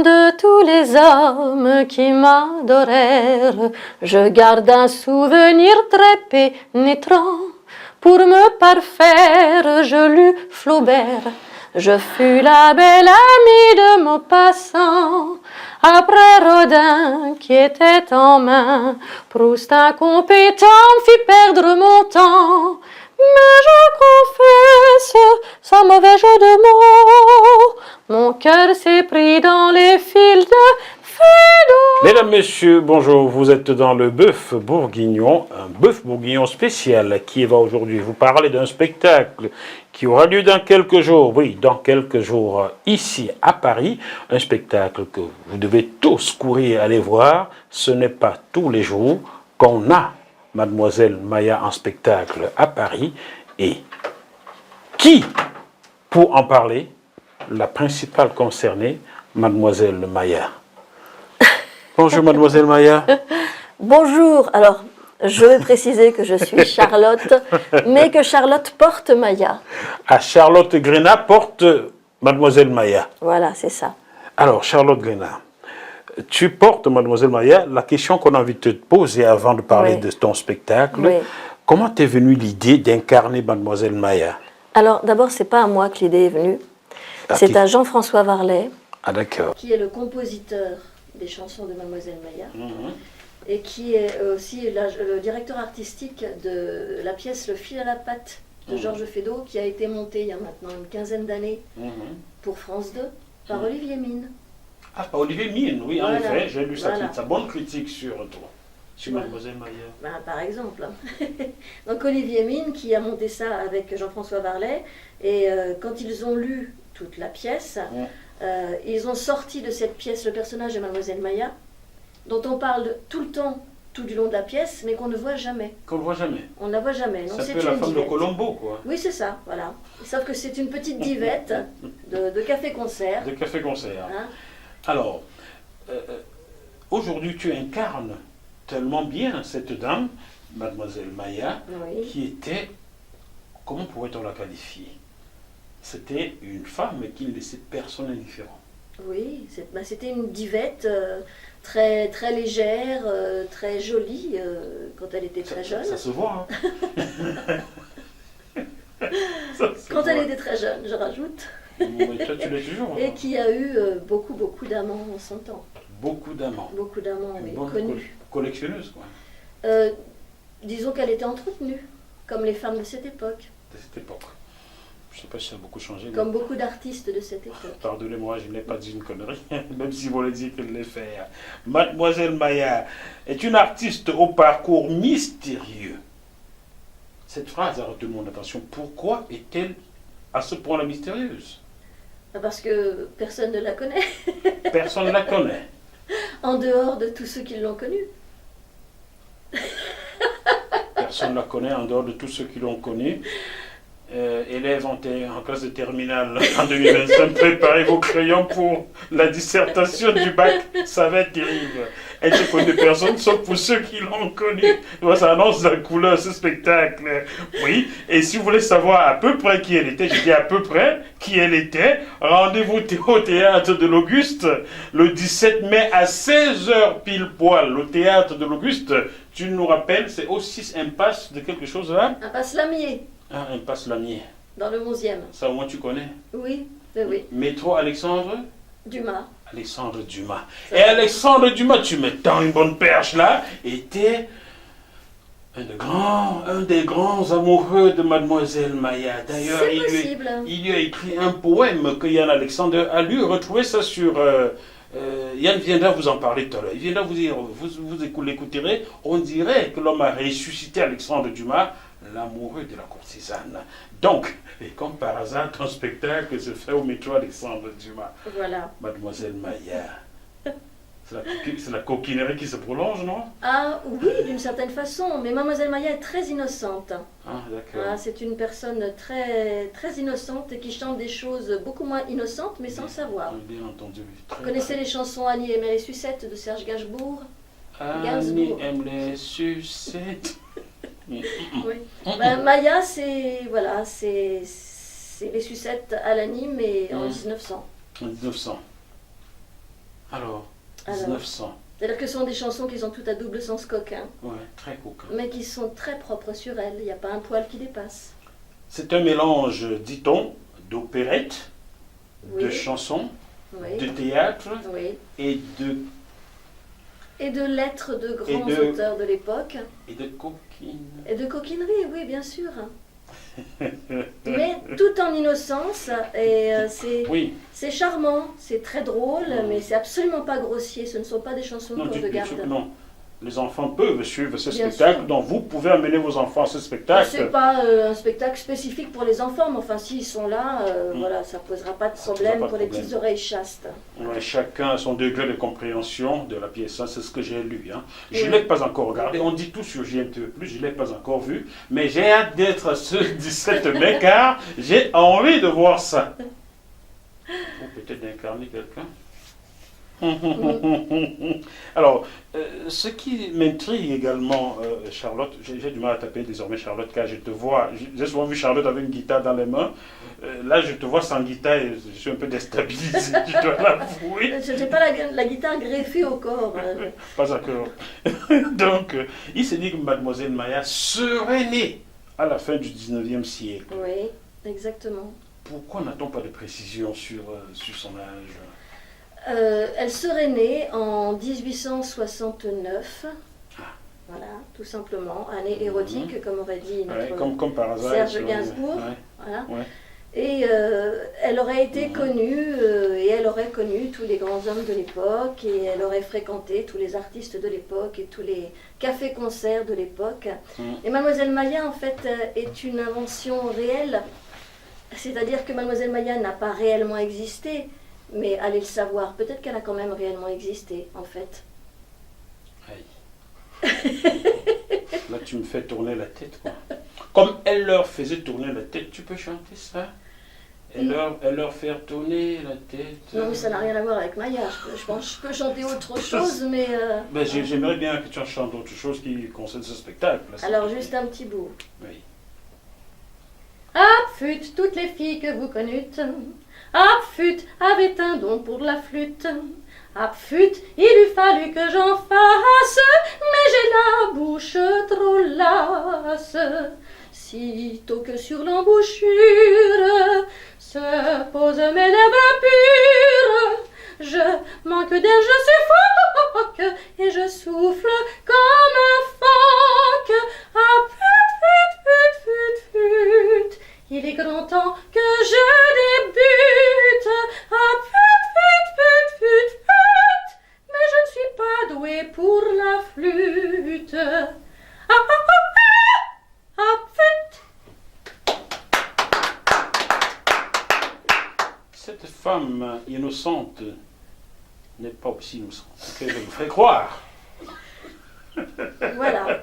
De tous les hommes qui m'adorèrent, je garde un souvenir très pénétrant. Pour me parfaire, je lus Flaubert. Je fus la belle amie de Maupassant. Après Rodin qui était en main, Proust incompétent me fit perdre mon temps. Mais je confesse, sans mauvais jeu de mots, mon cœur s'est pris dans les fils de Feydeau. Mesdames, Messieurs, bonjour, vous êtes dans le Bœuf Bourguignon, un Bœuf Bourguignon spécial qui va aujourd'hui vous parler d'un spectacle qui aura lieu dans quelques jours, oui, dans quelques jours, ici à Paris, un spectacle que vous devez tous courir aller voir. Ce n'est pas tous les jours qu'on a Mademoiselle Maya en spectacle à Paris. Et qui, pour en parler, la principale concernée, Mademoiselle Maya. Bonjour Mademoiselle Maya. Bonjour, alors je vais préciser que je suis Charlotte, mais que Charlotte porte Maya. À Charlotte Grénat porte Mademoiselle Maya. Voilà, c'est ça. Alors Charlotte Grénat, tu portes Mademoiselle Maya. La question qu'on a envie de te poser avant de parler de ton spectacle, comment t'es venue l'idée d'incarner Mademoiselle Maya? Alors d'abord, c'est pas à moi que l'idée est venue, c'est à Jean-François Varlet, qui est le compositeur des chansons de Mademoiselle Maya, et qui est aussi le directeur artistique de la pièce Le fil à la patte de Georges Feydeau, qui a été montée il y a maintenant une quinzaine d'années pour France 2 par Olivier Mine. Ah, par Olivier Mine, oui, en effet, j'ai lu sa bonne critique sur toi, sur Mademoiselle Maya. Ben, par exemple. Donc Olivier Mine qui a monté ça avec Jean-François Varlet, et quand ils ont lu toute la pièce, ils ont sorti de cette pièce le personnage de Mademoiselle Maya, dont on parle tout le temps, tout du long de la pièce, mais qu'on ne voit jamais. Qu'on ne voit jamais. On ne la voit jamais. Donc, c'est un peu la femme de Colombo, quoi. Oui, c'est ça, voilà. Sauf que c'est une petite divette de café-concert. De café-concert. Hein? Alors, aujourd'hui, tu incarnes tellement bien cette dame, Mademoiselle Maya, qui était, comment pourrait-on la qualifier? C'était une femme qui ne laissait personne indifférent. Oui, c'était une divette très, très légère, très jolie quand elle était très jeune. Ça se voit, hein? Quand elle était très jeune, je rajoute. Oui, toi, tu l'es toujours. Et qui a eu beaucoup, beaucoup d'amants en son temps. Beaucoup d'amants. Beaucoup d'amants, oui, connus. Collectionneuse, quoi. Disons qu'elle était entretenue, comme les femmes de cette époque. De cette époque. Je ne sais pas si ça a beaucoup changé. Comme beaucoup d'artistes de cette époque. Pardonnez-moi, je n'ai pas dit une connerie, même si vous l'avez dit que je l'ai fait. Mademoiselle Maya est une artiste au parcours mystérieux. Cette phrase a retenu mon attention. Pourquoi est-elle à ce point-là mystérieuse? Parce que personne ne la connaît. Personne ne la connaît. En dehors de tous ceux qui l'ont connue. Personne ne la connaît en dehors de tous ceux qui l'ont connue. Élèves en classe de terminale en 2025, préparez vos crayons pour la dissertation du bac, ça va être terrible. Elle ne connaît personne sauf pour ceux qui l'ont connu. Ça annonce la couleur ce spectacle. Oui, et si vous voulez savoir à peu près qui elle était, je dis à peu près qui elle était, rendez-vous au théâtre de l'Auguste le 17 mai à 16h pile poil. Le théâtre de l'Auguste, tu nous rappelles, c'est aussi impasse de quelque chose là? Impasse Lamier. Ah, impasse Lamier. Dans le 11e. Ça au moins tu connais? Oui, oui. Métro Alexandre Dumas. Alexandre Dumas. Et Alexandre Dumas, tu mets tant une bonne perche là, était un des grands amoureux de Mademoiselle Maya. D'ailleurs, il lui a écrit un poème que Yann Alexandre a lu. Retrouvez ça sur... Yann viendra vous en parler tout à l'heure. Il viendra vous dire, vous l'écouterez, on dirait que l'homme a ressuscité Alexandre Dumas, l'amoureux de la courtisane. Donc, et comme par hasard, ton spectacle se fait au métro Alexandre Dumas. Voilà. Mademoiselle Maya. C'est la coquinerie qui se prolonge, non? Ah oui, d'une certaine façon. Mais Mademoiselle Maya est très innocente. Ah, d'accord. Ah, c'est une personne très, très innocente et qui chante des choses beaucoup moins innocentes, mais sans le savoir. Bien entendu. Vous connaissez les chansons Annie aime les sucettes de Serge Gainsbourg? Annie aime les sucettes. Oui. Ben, Maya, c'est les sucettes à l'anime, mais en 1900. En 1900. Alors, 1900. c'est-à-dire que ce sont des chansons qui sont toutes à double sens coquin, Ouais, très coquin. mais qui sont très propres sur elles. Il n'y a pas un poil qui dépasse. C'est un mélange, dit-on, d'opérette, de Oui. chansons, Oui, de théâtre oui. et de Et de lettres de grands de- auteurs de l'époque. coquines. Et de coquinerie, oui, bien sûr. Mais tout en innocence, et Oui, c'est charmant, c'est très drôle, mais c'est absolument pas grossier. Ce ne sont pas des chansons non, de bien sûr que garde. non. Les enfants peuvent suivre ce Bien spectacle, sûr. donc vous pouvez amener vos enfants à ce C'est spectacle. pas un spectacle spécifique pour les enfants, mais enfin, s'ils sont là, voilà, ça posera pas de Ça posera problème pas de pour les problème. petites oreilles chastes. Ouais, chacun a son degré de compréhension de la pièce, hein, c'est ce que j'ai lu. Hein. Je ne Oui. l'ai pas encore regardé, on dit tout sur JMTV+, je ne l'ai pas encore vu, mais j'ai hâte d'être ce 17 mai car j'ai envie de voir ça. Ou peut-être d'incarner quelqu'un. Alors, ce qui m'intrigue également, Charlotte, j'ai du mal à taper désormais Charlotte, car je te vois, j'ai souvent vu Charlotte avec une guitare dans les mains. Là, je te vois sans guitare et je suis un peu déstabilisé, je dois l'avouer. Je n'ai pas la guitare greffée au corps. Pas encore. Donc, il s'est dit que Mademoiselle Maya serait née à la fin du 19e siècle. Oui, exactement. Pourquoi n'a-t-on pas de précision sur son âge? Elle serait née en 1869. Voilà, tout simplement. Année érotique, comme aurait dit Ouais, notre comme par hasard. Serge Gainsbourg. Ouais, Voilà. ouais. Et elle aurait été connue, et elle aurait connu tous les grands hommes de l'époque, et elle aurait fréquenté tous les artistes de l'époque, et tous les cafés-concerts de l'époque. Et Mademoiselle Maya, en fait, est une invention réelle. C'est-à-dire que Mademoiselle Maya n'a pas réellement existé, mais allez le savoir, peut-être qu'elle a quand même réellement existé, en fait. Aïe. Là, tu me fais tourner la tête, quoi. Comme elle leur faisait tourner la tête, tu peux chanter ça? Elle leur faire tourner la tête. Non, mais ça n'a rien à voir avec Maya. Je pense que je peux chanter autre chose, mais... Ben, j'aimerais bien que tu en chantes autre chose qui concerne ce spectacle. Là, Alors, juste un petit bout. Oui. Ah, fut toutes les filles que vous connûtes. Ah, fut avait un don pour la flûte. Ah, fut, il eût fallu que j'en fasse, mais j'ai la bouche trop lasse. Sitôt que sur l'embouchure se posent mes lèvres pures, je manque d'air, je suffoque, et je souffle comme un phoque. Ah, fut, il est grand temps que je débute. Ah, fut, mais je ne suis pas douée pour la flûte. Fut. Cette femme innocente n'est pas aussi innocente que je me fais croire. Voilà.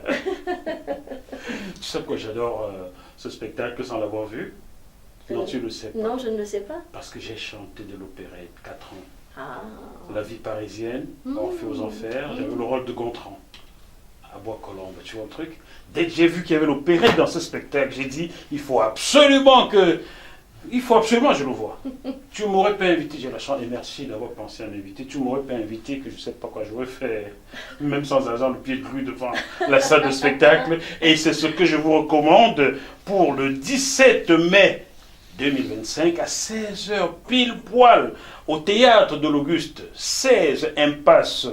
Tu sais pourquoi j'adore ce spectacle sans l'avoir vu? Non, tu ne le sais pas. Non, je ne le sais pas. Parce que j'ai chanté de l'opérette 4 ans. Ah. La vie parisienne, Orphée aux Enfers, j'avais le rôle de Gontran à Bois-Colombes, tu vois le truc. Dès que j'ai vu qu'il y avait l'opérette dans ce spectacle, j'ai dit, il faut absolument que je le vois. Tu m'aurais pas invité, j'ai la chance, et merci d'avoir pensé à m'inviter, tu m'aurais pas invité que je ne sais pas quoi je vais faire, même sans avoir le pied de grue devant la salle de spectacle. Et c'est ce que je vous recommande pour le 17 mai 2025 à 16h pile poil au théâtre de l'Auguste, 16 impasse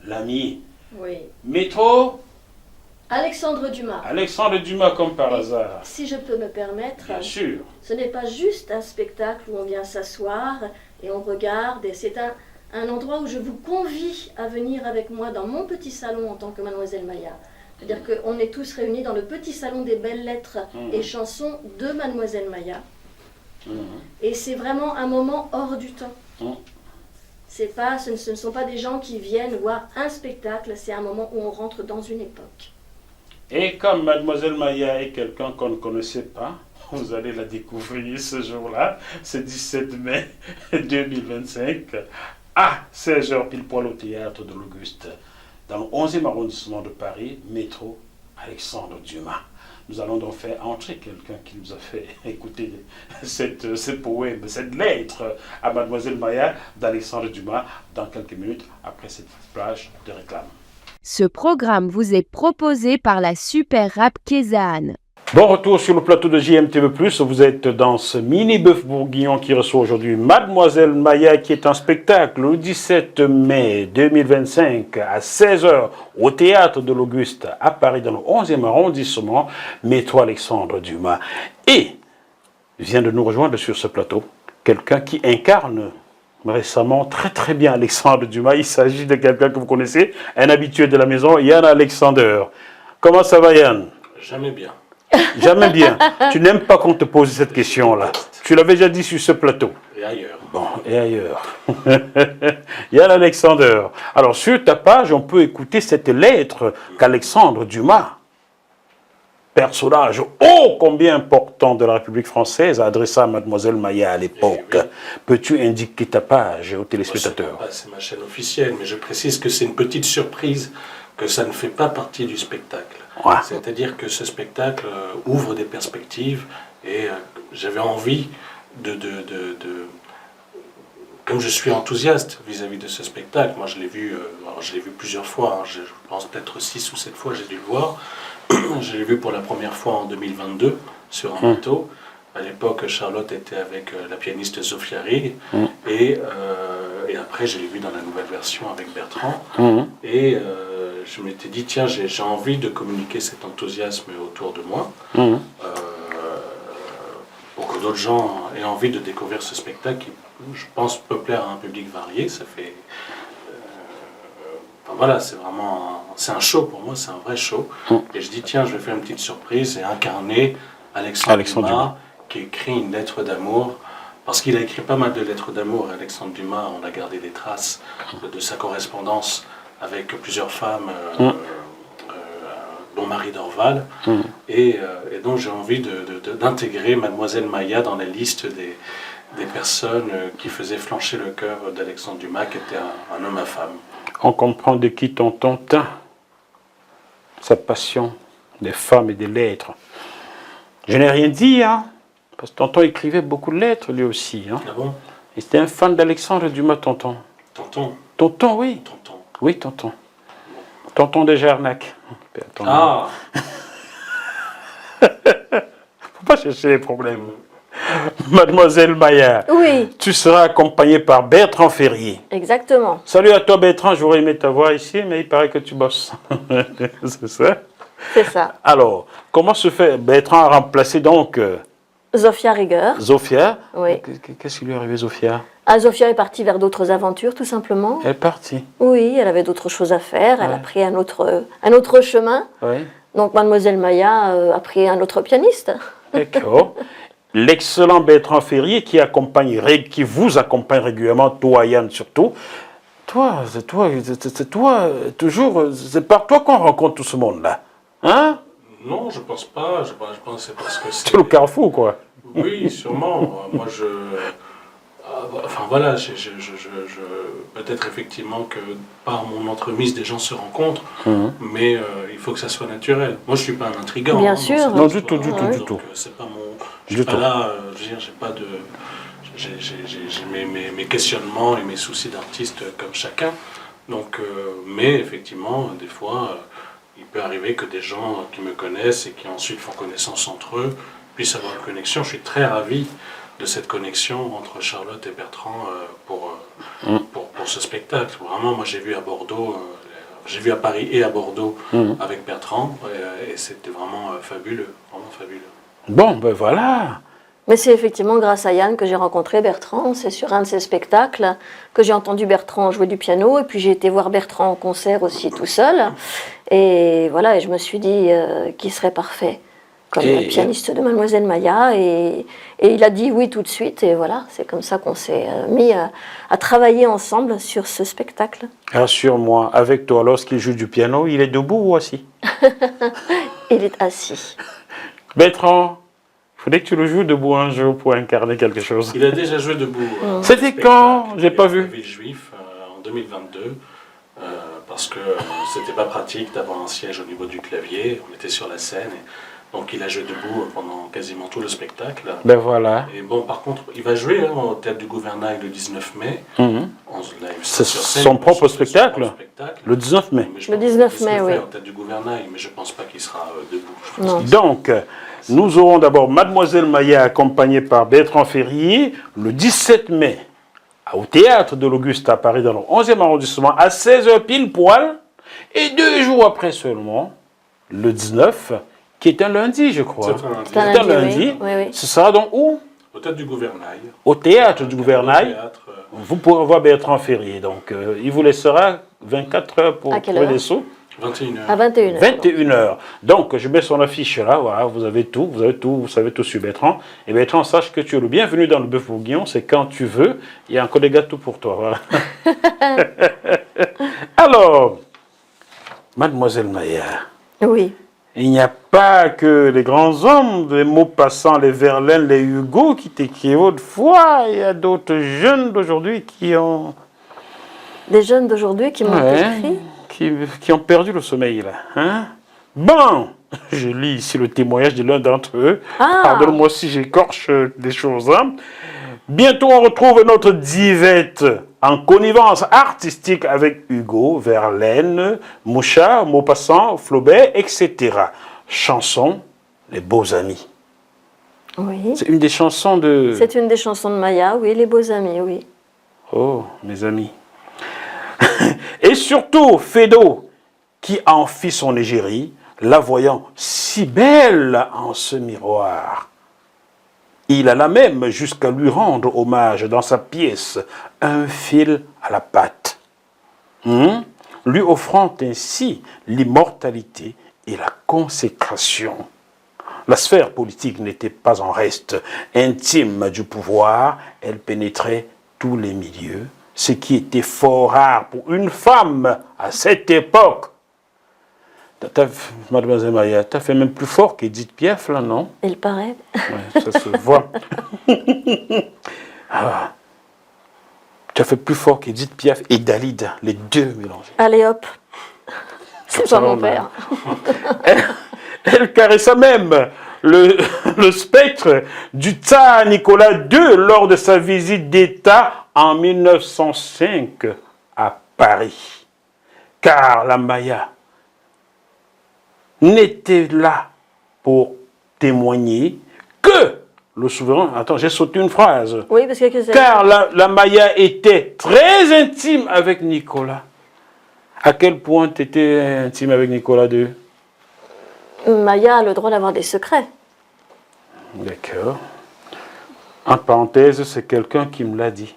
Lamy. Oui. Métro Alexandre Dumas. Alexandre Dumas comme par Et hasard. si je peux me permettre, Bien sûr. ce n'est pas juste un spectacle où on vient s'asseoir et on regarde, et c'est un endroit où je vous convie à venir avec moi dans mon petit salon en tant que Mademoiselle Maya. C'est-à-dire qu'on est tous réunis dans le petit salon des belles lettres et chansons de Mademoiselle Maya. Et c'est vraiment un moment hors du temps. Ce ne sont pas des gens qui viennent voir un spectacle, c'est un moment où on rentre dans une époque. Et comme Mademoiselle Maya est quelqu'un qu'on ne connaissait pas, vous allez la découvrir ce jour-là, c'est 17 mai 2025, à 16h pile poil au théâtre de l'Auguste, dans le 11e arrondissement de Paris, métro Alexandre Dumas. Nous allons donc faire entrer quelqu'un qui nous a fait écouter ce poème, cette lettre à Mademoiselle Maya d'Alexandre Dumas dans quelques minutes après cette plage de réclame. Ce programme vous est proposé par la Super Rap Kézanne. Bon retour sur le plateau de JMTV+. Vous êtes dans ce mini-bœuf bourguignon qui reçoit aujourd'hui Mademoiselle Maya, qui est un spectacle le 17 mai 2025 à 16h au Théâtre de l'Auguste à Paris dans le 11e arrondissement, Métro Alexandre Dumas. Et vient de nous rejoindre sur ce plateau quelqu'un qui incarne récemment très très bien Alexandre Dumas. Il s'agit de quelqu'un que vous connaissez, un habitué de la maison, Yann Alexander. Comment ça va, Yann? Jamais bien. Jamais bien. Tu n'aimes pas qu'on te pose cette question-là. Tu l'avais déjà dit sur ce plateau. Et ailleurs. Bon, et ailleurs. Yann Alexander. Alors, sur ta page, on peut écouter cette lettre qu'Alexandre Dumas, personnage ô combien important de la République française, a adressé à Mademoiselle Maya à l'époque. Oui. Peux-tu indiquer ta page aux téléspectateurs? C'est ma chaîne officielle, mais je précise que c'est une petite surprise, que ça ne fait pas partie du spectacle. Ouais. C'est-à-dire que ce spectacle ouvre des perspectives et j'avais envie comme je suis enthousiaste vis-à-vis de ce spectacle, moi je l'ai vu plusieurs fois, je pense peut-être 6 ou 7 fois j'ai dû le voir. Je l'ai vu pour la première fois en 2022 sur un bateau. À l'époque, Charlotte était avec la pianiste Sophia Rigg et après je l'ai vu dans la nouvelle version avec Bertrand. Et je m'étais dit, tiens, j'ai envie de communiquer cet enthousiasme autour de moi pour que d'autres gens aient envie de découvrir ce spectacle qui, je pense, peut plaire à un public varié. Ça fait... voilà, c'est vraiment... C'est un show pour moi, c'est un vrai show. Et je dis, tiens, je vais faire une petite surprise et incarner Alexandre Dumas, qui écrit une lettre d'amour. Parce qu'il a écrit pas mal de lettres d'amour, Alexandre Dumas, on a gardé des traces de sa correspondance avec plusieurs femmes, dont Marie Dorval, et donc j'ai envie d'intégrer Mademoiselle Maya dans la liste des personnes qui faisaient flancher le cœur d'Alexandre Dumas, qui était un homme à femme. On comprend de qui tonton teint sa passion des femmes et des lettres. Je n'ai rien dit, hein, parce que tonton écrivait beaucoup de lettres lui aussi. Hein. Ah bon? Et c'était un fan d'Alexandre Dumas, tonton. Tonton? Tonton, oui. Tonton. Oui, tonton. Tonton de Jarnac. Ah. Faut pas chercher les problèmes. Mademoiselle Maya, Oui. Tu seras accompagnée par Bertrand Ferrier. Exactement. Salut à toi Bertrand, j'aurais aimé ta voix ici, mais il paraît que tu bosses. C'est ça? C'est ça. Alors, comment se fait? Bertrand a remplacé donc Sophia Rigueur. Sophia? Oui. Qu'est-ce qui lui est arrivé, Sophia? Ah, Sophia est partie vers d'autres aventures, tout simplement. Elle est partie? Oui, elle avait d'autres choses à faire. Elle a pris un autre chemin. Oui. Donc, Mademoiselle Maya a pris un autre pianiste. D'accord. L'excellent Bertrand Ferrier qui vous accompagne régulièrement, toi, Yann, surtout. C'est toi, toujours, c'est par toi qu'on rencontre tout ce monde-là. Hein? Non, je pense pas. Je pense que c'est parce que c'est... C'est le carrefour, quoi. Oui, sûrement. Moi, enfin voilà, peut-être effectivement que par mon entremise, des gens se rencontrent, mais il faut que ça soit naturel. Moi, je suis pas un intrigant. Bien sûr. Non, du tout. C'est pas mon... Je suis pas là, je veux dire, j'ai pas de... J'ai mes questionnements et mes soucis d'artiste comme chacun. Donc, mais effectivement, des fois, il peut arriver que des gens qui me connaissent et qui ensuite font connaissance entre eux puissent avoir une connexion. Je suis très ravi de cette connexion entre Charlotte et Bertrand pour ce spectacle. Vraiment, moi j'ai vu à Bordeaux, j'ai vu à Paris et à Bordeaux avec Bertrand et c'était vraiment fabuleux, vraiment fabuleux. Bon, ben voilà. Mais c'est effectivement grâce à Yann que j'ai rencontré Bertrand. C'est sur un de ses spectacles que j'ai entendu Bertrand jouer du piano. Et puis j'ai été voir Bertrand en concert aussi tout seul. Et voilà, et je me suis dit qu'il serait parfait comme pianiste de Mademoiselle Maya. Et il a dit oui tout de suite. Et voilà, c'est comme ça qu'on s'est mis à travailler ensemble sur ce spectacle. Rassure-moi, avec toi, lorsqu'il joue du piano, il est debout ou assis? Il est assis. Bertrand, il faudrait que tu le joues debout un jour pour incarner quelque chose. Il a déjà joué debout. C'était quand? J'ai pas vu. Villejuif en 2022, parce que c'était pas pratique d'avoir un siège au niveau du clavier. On était sur la scène. Donc il a joué debout pendant quasiment tout le spectacle. Ben voilà. Et bon, par contre, il va jouer au Théâtre du Gouvernail le 19 mai. C'est son propre spectacle, le 19 mai. Le 19 mai, oui. Au Théâtre du Gouvernail, mais je ne pense pas qu'il sera debout. Non. Donc, nous aurons d'abord Mademoiselle Maya accompagnée par Bertrand Ferrier le 17 mai au Théâtre de l'Auguste à Paris dans le 11e arrondissement à 16h pile poil. Et 2 jours après seulement, le 19, qui est un lundi, je crois. C'est un lundi. Oui. Ce sera donc où? Au Théâtre du Gouvernail. Au Théâtre du Gouvernail. Vous pourrez voir Bertrand Ferrier. Donc, il vous laissera 24 heures pour trouver les sous. 21h. À 21h. 21h. Donc, je mets son affiche là. Voilà, vous avez tout, vous savez tout sur Bertrand. Et Bertrand, sache que tu es le bienvenu dans le Bœuf Bourguignon. C'est quand tu veux. Il y a encore des gâteaux pour toi. Voilà. Alors, Mademoiselle Maya. Oui. Il n'y a pas que les grands hommes, les Maupassant, les Verlaine, les Hugo qui t'écrivent autrefois. Il y a d'autres jeunes d'aujourd'hui qui ont... Des jeunes d'aujourd'hui qui m'ont écrit. Qui ont perdu le sommeil, là. Hein? Bon, je lis ici le témoignage de l'un d'entre eux. Ah. Pardonne-moi si j'écorche des choses. Hein? Bientôt, on retrouve notre divette en connivence artistique avec Hugo, Verlaine, Mouchard, Maupassant, Flaubert, etc. Chanson, Les Beaux Amis. Oui. C'est une des chansons de... C'est une des chansons de Maya, oui, Les Beaux Amis, oui. Oh, mes amis. Et surtout, Fédo, qui en fit son égérie, la voyant si belle en ce miroir. Il alla même jusqu'à lui rendre hommage dans sa pièce, un fil à la patte, lui offrant ainsi l'immortalité et la consécration. La sphère politique n'était pas en reste. Intime du pouvoir, elle pénétrait tous les milieux, ce qui était fort rare pour une femme à cette époque. Mademoiselle Maya, tu as fait même plus fort qu'Edith Piaf, là, non? Il paraît. Ouais, ça se voit. Ah, tu as fait plus fort qu'Edith Piaf et Dalida, les deux mélangés. Allez hop. C'est pas mon père. Elle caressa même le spectre du tsar Nicolas II lors de sa visite d'État en 1905 à Paris. Car la Maya n'était là pour témoigner que le souverain... Attends, j'ai sauté une phrase. Oui, parce que... Car la Maya était très intime avec Nicolas. À quel point tu étais intime avec Nicolas II? Maya a le droit d'avoir des secrets. D'accord. En parenthèse, c'est quelqu'un qui me l'a dit.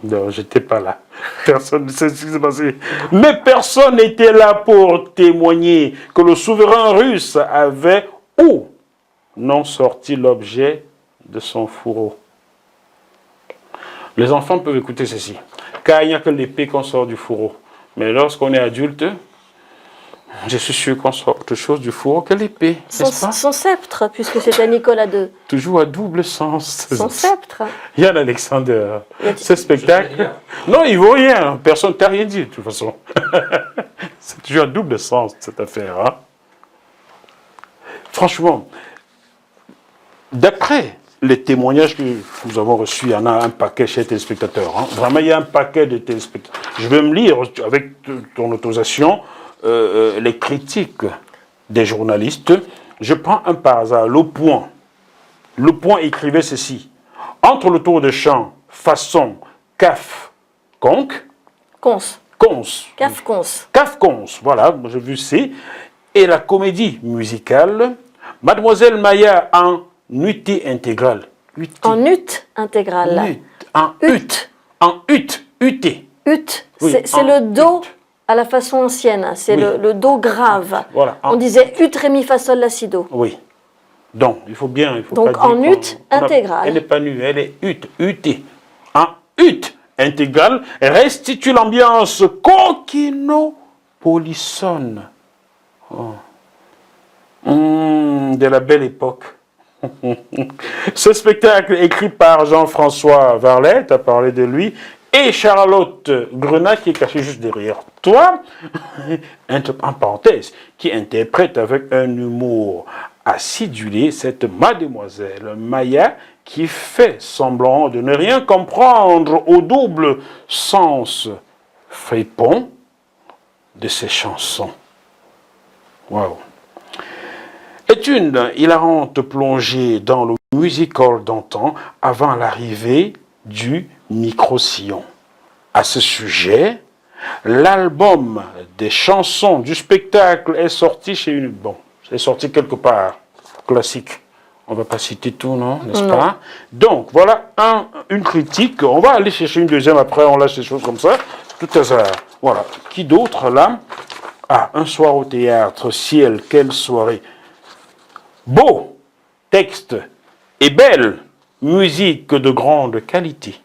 Non, j'étais pas là. Personne ne sait ce qui s'est passé. Mais personne n'était là pour témoigner que le souverain russe avait ou non sorti l'objet de son fourreau. Les enfants peuvent écouter ceci. Car il n'y a que l'épée qu'on sort du fourreau. Mais lorsqu'on est adulte, je suis sûr qu'on sort autre chose du fourreau que l'épée. Son sceptre, puisque c'était Nicolas II. Toujours à double sens. Son sceptre. Yann Alexander, ce spectacle. Non, il ne vaut rien. Personne ne t'a rien dit, de toute façon. C'est toujours à double sens, cette affaire. Hein? Franchement, d'après les témoignages que nous avons reçus, il y en a un paquet chez les téléspectateurs. Hein? Vraiment, il y a un paquet de téléspectateurs. Je vais me lire, avec ton autorisation, les critiques des journalistes. Je prends un par hasard, Le Point. Le Point écrivait ceci. Entre le tour de chant, façon, caf, conque, Cons. Caf cons. Caf cons, voilà, j'ai vu C. Et la comédie musicale, Mademoiselle Maya en nuitée intégrale. En ut intégrale. En ut. En ut. Ut. Ut. Oui, c'est le do à la façon ancienne. C'est le do grave. Voilà. On disait ut, ré, mi, fa, sol, la, si, do. Oui. Donc, il faut bien... Il faut donc, pas en dire ut intégrale. Elle n'est pas nue, elle est ut. En ut intégrale, restitue l'ambiance coquino-polissonne. Oh. De la belle époque. Ce spectacle, écrit par Jean-François Varlet, tu as parlé de lui, Et Charlotte Grenat, qui est cachée juste derrière toi, en parenthèse, qui interprète avec un humour acidulé cette mademoiselle Maya qui fait semblant de ne rien comprendre au double sens fripon de ses chansons. Waouh! Est une hilarante plongée dans le musical d'antan avant l'arrivée du micro-sillon. À ce sujet, l'album des chansons du spectacle est sorti chez une... Bon, c'est sorti quelque part, classique. On ne va pas citer tout, non? N'est-ce pas? Donc, voilà une critique. On va aller chercher une deuxième après, on lâche des choses comme ça. Tout hasard. Voilà. Qui d'autre, là? Ah, un soir au théâtre, ciel, quelle soirée. Beau texte et belle musique de grande qualité.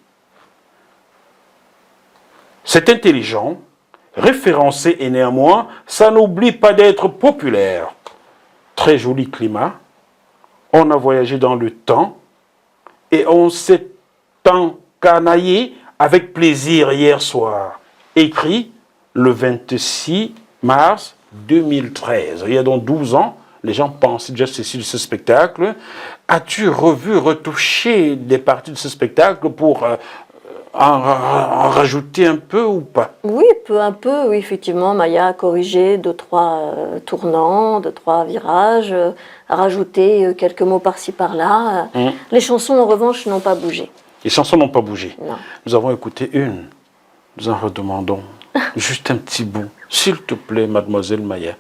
C'est intelligent, référencé et néanmoins, ça n'oublie pas d'être populaire. Très joli climat. On a voyagé dans le temps et on s'est encanaillé avec plaisir hier soir. Écrit le 26 mars 2013. Il y a donc 12 ans, les gens pensaient déjà ceci de ce spectacle. As-tu revu, retouché des parties de ce spectacle pour en rajouter un peu ou pas? Oui, un peu, oui, effectivement. Maya a corrigé 2-3 tournants, 2-3 virages, a rajouté quelques mots par-ci par-là. Les chansons, en revanche, n'ont pas bougé. Les chansons n'ont pas bougé. Non. Nous avons écouté une. Nous en redemandons juste un petit bout. S'il te plaît, mademoiselle Maya.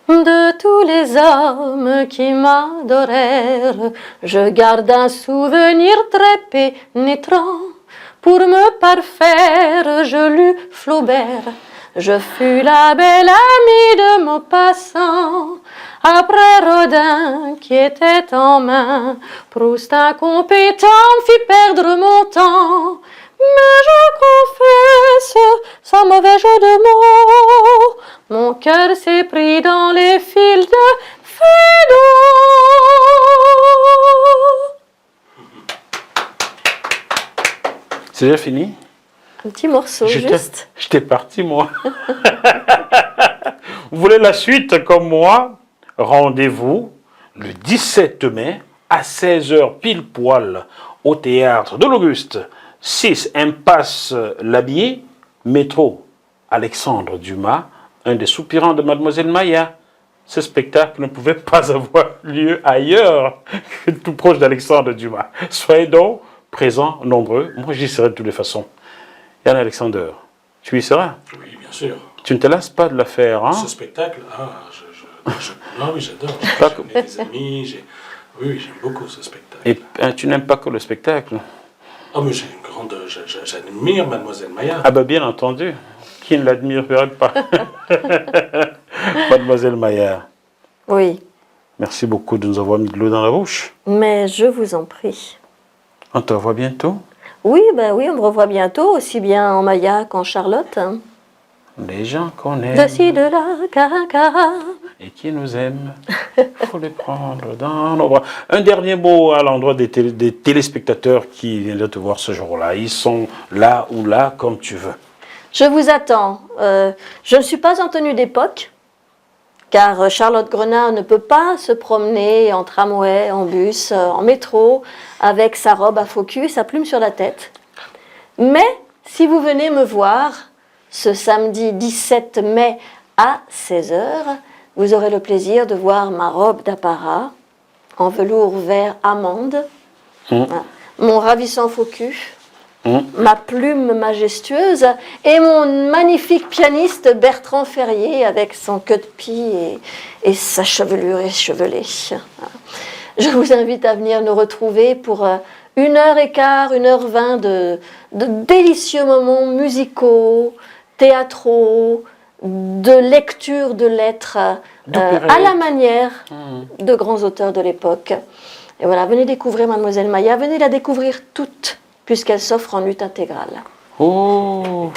De tous les hommes qui m'adorèrent, je garde un souvenir très pénétrant. Pour me parfaire, je lus Flaubert. Je fus la belle amie de Maupassant. Après Rodin qui était en main, Proust incompétent me fit perdre mon temps. Mais je confesse, sans mauvais jeu de mots, mon cœur s'est pris dans les fils de Feydeau. C'est déjà fini? Un petit morceau, juste. J'étais parti, moi. Vous voulez la suite comme moi? Rendez-vous le 17 mai à 16h pile poil au théâtre de l'Auguste. 6 Impasse Labier, métro Alexandre Dumas, un des soupirants de Mademoiselle Maya. Ce spectacle ne pouvait pas avoir lieu ailleurs que tout proche d'Alexandre Dumas. Soyez donc présents, nombreux. Moi, j'y serai de toutes les façons. Yann Alexander, tu y seras? Oui, bien sûr. Tu ne te lasses pas de la faire, hein? Ce spectacle, non, oui, j'adore. J'ai des amis, oui, j'aime beaucoup ce spectacle. Et tu n'aimes pas que le spectacle? Ah, mais j'admire Mademoiselle Maya. Ah ben bien entendu, qui ne l'admirerait pas? Mademoiselle Maya. Oui. Merci beaucoup de nous avoir mis de l'eau dans la bouche. Mais je vous en prie. On te revoit bientôt? Oui, ben oui, on me revoit bientôt, aussi bien en Maya qu'en Charlotte. Les gens qu'on aime De ci, de là, cara. et qui nous aiment, faut les prendre dans nos bras. Un dernier mot à l'endroit des téléspectateurs qui viennent de te voir ce jour-là. Ils sont là ou là, comme tu veux. Je vous attends. Je ne suis pas en tenue d'époque, car Charlotte Grenat ne peut pas se promener en tramway, en bus, en métro, avec sa robe à faux cul et sa plume sur la tête. Mais si vous venez me voir ce samedi 17 mai à 16h, vous aurez le plaisir de voir ma robe d'apparat en velours vert amande, mon ravissant faux cul, ma plume majestueuse et mon magnifique pianiste Bertrand Ferrier avec son queue de pie et sa chevelure échevelée. Je vous invite à venir nous retrouver pour 1h15, 1h20 de délicieux moments musicaux, théâtraux, de lecture de lettres à la manière de grands auteurs de l'époque. Et voilà, venez découvrir Mademoiselle Maya, venez la découvrir toute, puisqu'elle s'offre en lutte intégrale. Oh!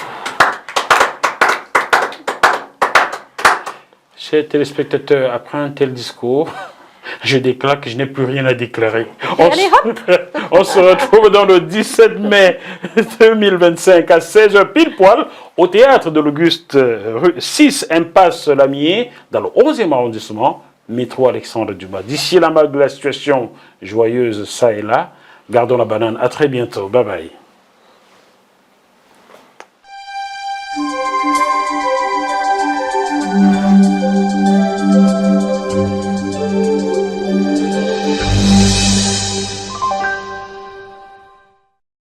Chers téléspectateurs, après un tel discours, Je déclare que je n'ai plus rien à déclarer. Allez, hop. On se retrouve dans le 17 mai 2025 à 16h pile poil au théâtre de l'Auguste, rue 6 Impasse Lamier, dans le 11e arrondissement, métro Alexandre Dumas. D'ici là, malgré la situation joyeuse ça et là, gardons la banane. À très bientôt. Bye bye.